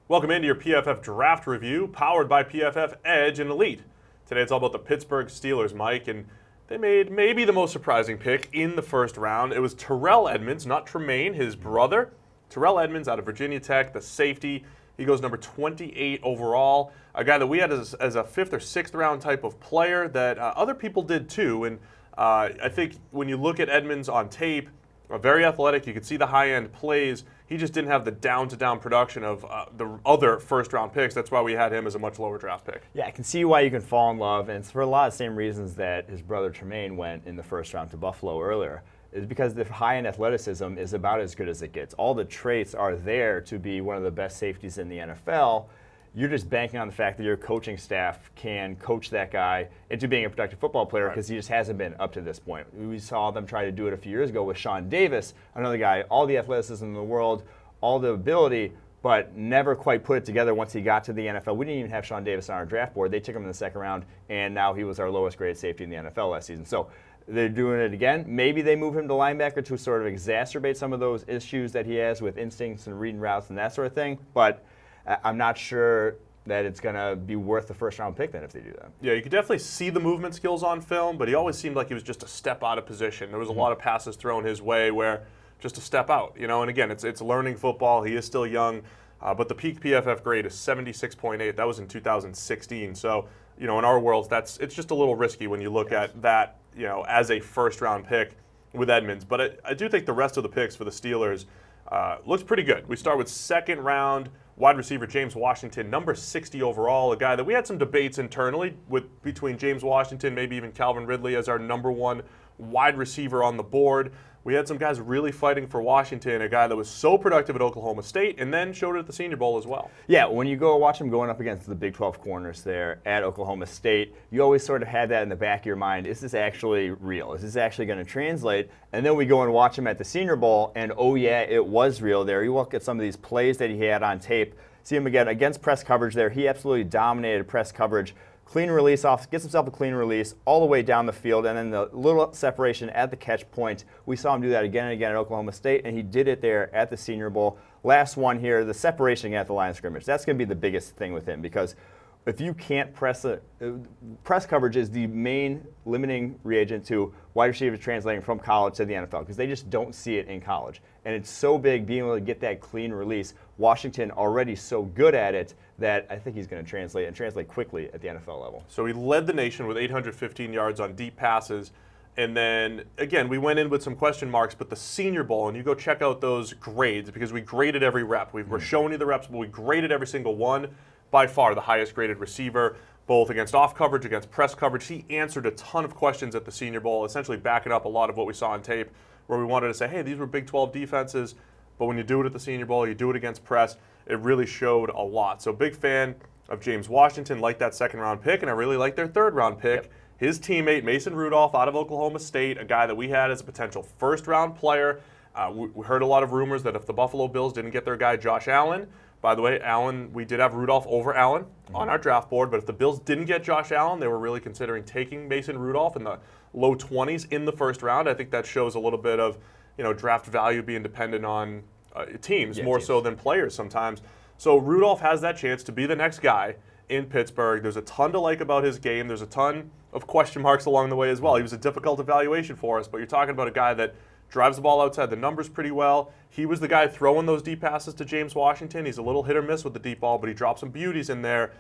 Welcome into your PFF Draft Review, powered by PFF Edge and Elite. Today it's all about the Pittsburgh Steelers, Mike, and they made maybe the most surprising pick in the first round. It was Terrell Edmonds, not Tremaine, his brother. Terrell Edmonds out of Virginia Tech, the safety. He goes number 28 overall, a guy that we had as a 5th or 6th round type of player that other people did too. And I think when you look at Edmonds on tape, very athletic, you could see the high-end plays. He just didn't have the down-to-down production of the other first-round picks. That's why we had him as a much lower draft pick. Yeah, I can see why you can fall in love, and it's for a lot of the same reasons that his brother Tremaine went in the first round to Buffalo earlier. Is because the high-end athleticism is about as good as it gets. All the traits are there to be one of the best safeties in the NFL. You're just banking on the fact that your coaching staff can coach that guy into being a productive football player because he just hasn't been up to this point. We saw them try to do it a few years ago with Sean Davis, another guy, all the athleticism in the world, all the ability, but never quite put it together once he got to the NFL. We didn't even have Sean Davis on our draft board. They took him in the second round, and now he was our lowest graded safety in the NFL last season. So they're doing it again. Maybe they move him to linebacker to sort of exacerbate some of those issues that he has with instincts and reading routes and that sort of thing, but I'm not sure that it's going to be worth the first-round pick then if they do that. Yeah, you could definitely see the movement skills on film, but he always seemed like he was just a step out of position. There was a lot of passes thrown his way where just a step out, you know. And again, it's learning football. He is still young, but the peak PFF grade is 76.8. That was in 2016. So, you know, in our world, it's just a little risky when you look at that, you know, as a first-round pick with Edmonds. But I do think the rest of the picks for the Steelers looks pretty good. We start with second round wide receiver James Washington, number 60 overall, a guy that we had some debates internally between James Washington, maybe even Calvin Ridley as our number one wide receiver on the board. We had some guys really fighting for Washington, a guy that was so productive at Oklahoma State and then showed it at the Senior Bowl as well. Yeah, when you go watch him going up against the Big 12 corners there at Oklahoma State, you always sort of had that in the back of your mind. Is this actually real? Is this actually going to translate? And then we go and watch him at the Senior Bowl, and oh yeah, it was real there. You look at some of these plays that he had on tape, see him again against press coverage there. He absolutely dominated press coverage. Clean release off, gets himself a clean release all the way down the field, and then the little separation at the catch point. We saw him do that again and again at Oklahoma State, and he did it there at the Senior Bowl. Last one here, the separation at the line of scrimmage. That's going to be the biggest thing with him because if you can't press coverage is the main limiting reagent to wide receivers translating from college to the NFL because they just don't see it in college. And it's so big being able to get that clean release. Washington already so good at it that I think he's going to translate quickly at the NFL level. So he led the nation with 815 yards on deep passes. And then, again, we went in with some question marks, but the Senior Bowl, and you go check out those grades because we graded every rep. We're showing you the reps, but we graded every single one. By far the highest graded receiver, both against off coverage, against press coverage. He answered a ton of questions at the Senior Bowl, essentially backing up a lot of what we saw on tape, where we wanted to say, hey, these were Big 12 defenses, but when you do it at the Senior Bowl, you do it against press, it really showed a lot. So big fan of James Washington, like that second-round pick, and I really like their third-round pick. Yep. His teammate, Mason Rudolph, out of Oklahoma State, a guy that we had as a potential first-round player. We heard a lot of rumors that if the Buffalo Bills didn't get their guy Josh Allen, by the way, Allen, we did have Rudolph over Allen on our draft board, but if the Bills didn't get Josh Allen, they were really considering taking Mason Rudolph in the low 20s in the first round. I think that shows a little bit of, you know, draft value being dependent on teams more so than players sometimes. So Rudolph has that chance to be the next guy in Pittsburgh. There's a ton to like about his game. There's a ton of question marks along the way as well. He was a difficult evaluation for us, but you're talking about a guy that drives the ball outside the numbers pretty well. He was the guy throwing those deep passes to James Washington. He's a little hit or miss with the deep ball, but he dropped some beauties in there.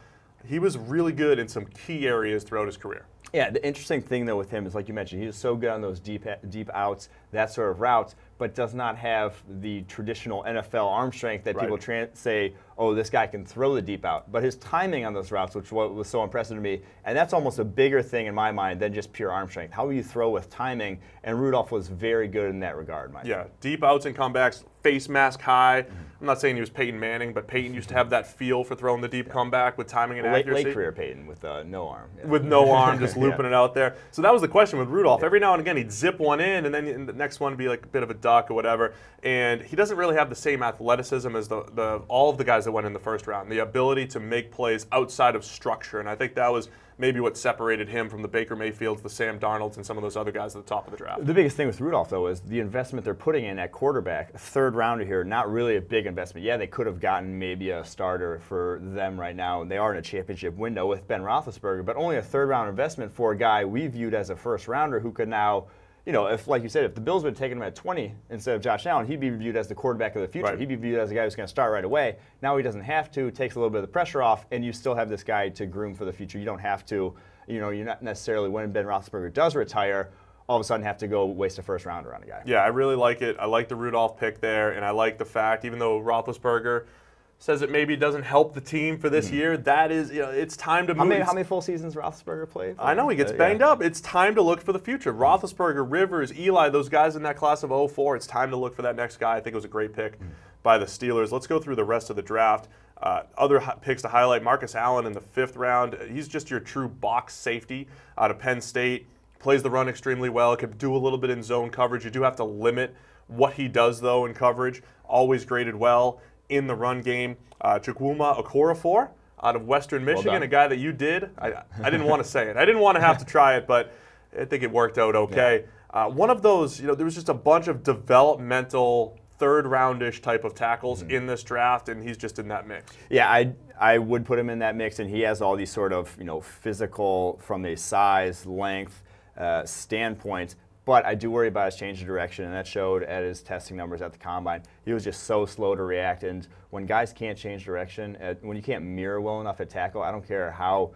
He was really good in some key areas throughout his career. Yeah, the interesting thing, though, with him is, like you mentioned, he is so good on those deep outs, that sort of routes, but does not have the traditional NFL arm strength that people say, oh, this guy can throw the deep out. But his timing on those routes, which was so impressive to me, and that's almost a bigger thing in my mind than just pure arm strength. How you throw with timing, and Rudolph was very good in that regard. Yeah, deep outs and comebacks, face mask high. I'm not saying he was Peyton Manning, but Peyton used to have that feel for throwing the deep comeback with timing and accuracy. Late career Peyton with no arm. Yeah. With no arm, just looping it out there. So that was the question with Rudolph. Every now and again, he'd zip one in, and then the next one would be like a bit of a duck or whatever. And he doesn't really have the same athleticism as all of the guys that went in the first round, the ability to make plays outside of structure. And I think that was maybe what separated him from the Baker Mayfields, the Sam Darnolds, and some of those other guys at the top of the draft. The biggest thing with Rudolph, though, is the investment they're putting in at quarterback. A third rounder here, not really a big investment. Yeah, they could have gotten maybe a starter for them right now. They are in a championship window with Ben Roethlisberger, but only a third-round investment for a guy we viewed as a first-rounder who could now, you know, if, like you said, if the Bills would have taken him at 20 instead of Josh Allen, he'd be viewed as the quarterback of the future. Right. He'd be viewed as a guy who's going to start right away. Now he doesn't have to. It takes a little bit of the pressure off, and you still have this guy to groom for the future. You don't have to, you know, you're not necessarily, when Ben Roethlisberger does retire, all of a sudden have to go waste a first rounder on a guy. Yeah, I really like it. I like the Rudolph pick there, and I like the fact, even though Roethlisberger says it maybe doesn't help the team for this year, that is, you know, it's time to move. How many full seasons Roethlisberger played? I know, he gets banged up. It's time to look for the future. Roethlisberger, Rivers, Eli, those guys in that class of 04, it's time to look for that next guy. I think it was a great pick by the Steelers. Let's go through the rest of the draft. Other picks to highlight, Marcus Allen in the 5th round. He's just your true box safety out of Penn State. Plays the run extremely well. Could do a little bit in zone coverage. You do have to limit what he does, though, in coverage. Always graded well in the run game. Chukwuma Okorafor out of Western Michigan, a guy that you did. I didn't want to say it. I didn't want to have to try it, but I think it worked out okay. Yeah. One of those, you know, there was just a bunch of developmental third-roundish type of tackles in this draft, and he's just in that mix. Yeah, I would put him in that mix, and he has all these sort of, you know, physical, from a size, length standpoint. But I do worry about his change of direction, and that showed at his testing numbers at the Combine. He was just so slow to react, and when guys can't change direction, when you can't mirror well enough at tackle, I don't care how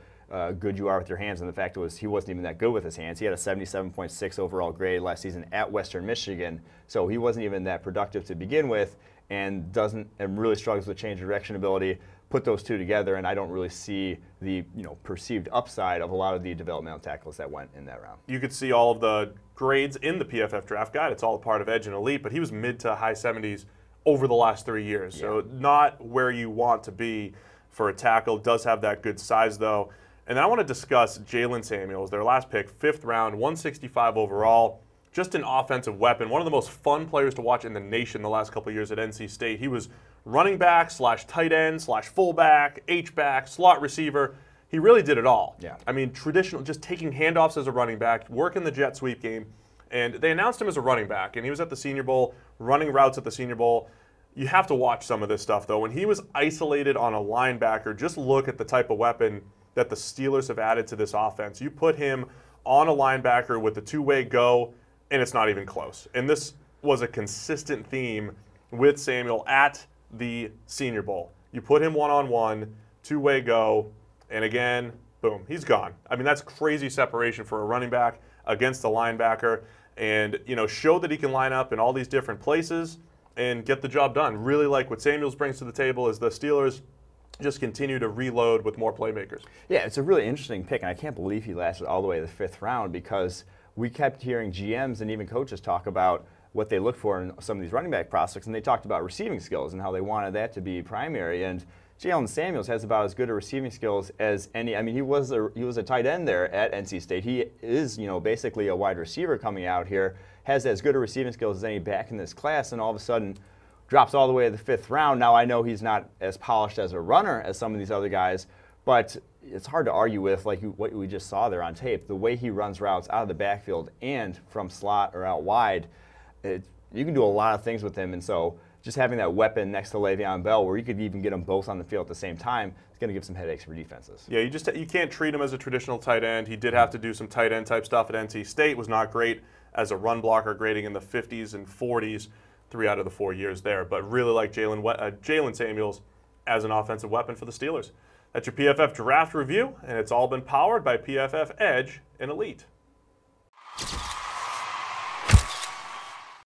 good you are with your hands, and the fact was he wasn't even that good with his hands. He had a 77.6 overall grade last season at Western Michigan, so he wasn't even that productive to begin with, and really struggles with change of direction ability. Put those two together, and I don't really see the, you know, perceived upside of a lot of the developmental tackles that went in that round. You could see all of the grades in the PFF draft guide. It's all part of Edge and Elite, but he was mid to high 70s over the last 3 years. Yeah. So not where you want to be for a tackle. Does have that good size, though. And then I want to discuss Jalen Samuels, their last pick, 5th round, 165 overall. Just an offensive weapon. One of the most fun players to watch in the nation the last couple of years at NC State. He was running back / tight end / fullback, H-back, slot receiver. He really did it all. Yeah. I mean, traditional, just taking handoffs as a running back, working the jet sweep game. And they announced him as a running back, and he was at the Senior Bowl, running routes at the Senior Bowl. You have to watch some of this stuff, though. When he was isolated on a linebacker, just look at the type of weapon that the Steelers have added to this offense. You put him on a linebacker with a two-way go, and it's not even close. And this was a consistent theme with Samuel at the Senior Bowl. You put him one-on-one, two-way go, and again, boom, he's gone. I mean, that's crazy separation for a running back against a linebacker, and, you know, show that he can line up in all these different places and get the job done. Really like what Samuels brings to the table as the Steelers just continue to reload with more playmakers. Yeah, it's a really interesting pick, and I can't believe he lasted all the way to the 5th round, because we kept hearing GMs and even coaches talk about what they look for in some of these running back prospects, and they talked about receiving skills and how they wanted that to be primary. And Jalen Samuels has about as good a receiving skills as any. I mean, he was a tight end there at NC State. He is, you know, basically a wide receiver coming out here. Has as good a receiving skills as any back in this class, and all of a sudden drops all the way to the 5th round. Now I know he's not as polished as a runner as some of these other guys, but it's hard to argue with, like what we just saw there on tape, the way he runs routes out of the backfield and from slot or out wide. You can do a lot of things with him, and so just having that weapon next to Le'Veon Bell, where you could even get them both on the field at the same time, is going to give some headaches for defenses. Yeah, you can't treat him as a traditional tight end. He did have to do some tight end type stuff at NC State. Was not great as a run blocker, grading in the 50s and 40s 3 out of the 4 years there. But really like Jalen Samuels as an offensive weapon for the Steelers. That's your PFF draft review, and it's all been powered by PFF Edge and Elite.